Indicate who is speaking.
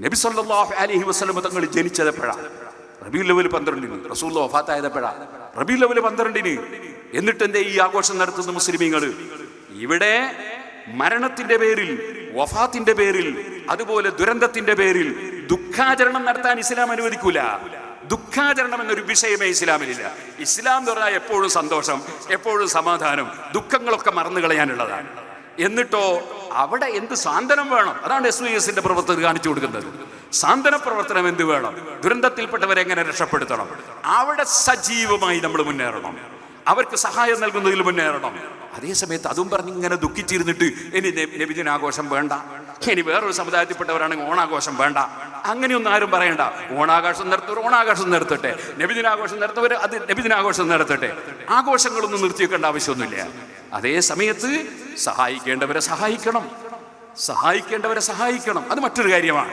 Speaker 1: നബി സല്ലല്ലാഹു അലൈഹി വസല്ലം തങ്ങൾ ജനിച്ചതെപ്പോഴാണ്? റബീഉൽ അവ്വൽ 12-ന്. റസൂലുള്ളാഹി വഫാത്തായതെപ്പോഴാണ്? റബീഉൽ അവ്വൽ 12-ന്. എന്നിട്ട് എന്തേ ഈ ആഘോഷം നടത്തുന്ന മുസ്ലിമീങ്ങൾ? ഇവിടെ മരണത്തിന്റെ പേരിൽ, വഫാത്തിന്റെ പേരിൽ, അതുപോലെ ദുരന്തത്തിന്റെ പേരിൽ ദുഃഖാചരണം നടത്താൻ ഇസ്ലാം അനുവദിക്കൂല. ദുഃഖാചരണം എന്നൊരു വിഷയമേ ഇസ്ലാമിലില്ല. ഇസ്ലാം എന്ന് പറഞ്ഞാൽ എപ്പോഴും സന്തോഷം, എപ്പോഴും സമാധാനം, ദുഃഖങ്ങളൊക്കെ മറന്നു കളയാനുള്ളതാണ്. എന്നിട്ടോ അവിടെ എന്ത് സാന്ത്വനം വേണം? അതാണ് SYS-ന്റെ പ്രവർത്തകർ കാണിച്ചു കൊടുക്കുന്നത്. സാന്ത്വന പ്രവർത്തനം എന്ത് വേണം? ദുരന്തത്തിൽപ്പെട്ടവരെ എങ്ങനെ രക്ഷപ്പെടുത്തണം? അവിടെ സജീവമായി നമ്മൾ മുന്നേറണം, അവർക്ക് സഹായം നൽകുന്നതിൽ മുന്നേറണം. അതേസമയത്ത് അതും പറഞ്ഞ് ഇങ്ങനെ ദുഃഖിച്ചിരുന്നിട്ട് ഇനി നബിദിനാഘോഷം വേണ്ട, ഇനി വേറൊരു സമുദായത്തിൽപ്പെട്ടവരാണെങ്കിൽ ഓണാഘോഷം വേണ്ട, അങ്ങനെയൊന്നും ആരും പറയണ്ട. ഓണാഘോഷം നടത്തുന്നവർ ഓണാഘോഷം നടത്തട്ടെ, നബിദിനാഘോഷം നടത്തുന്നവർ അത് നബിദിനാഘോഷം നടത്തട്ടെ. ആഘോഷങ്ങളൊന്നും നിർത്തിവെക്കേണ്ട ആവശ്യമൊന്നുമില്ല. അതേ സമയത്ത് സഹായിക്കേണ്ടവരെ സഹായിക്കണം, സഹായിക്കേണ്ടവരെ സഹായിക്കണം. അത് മറ്റൊരു കാര്യമാണ്.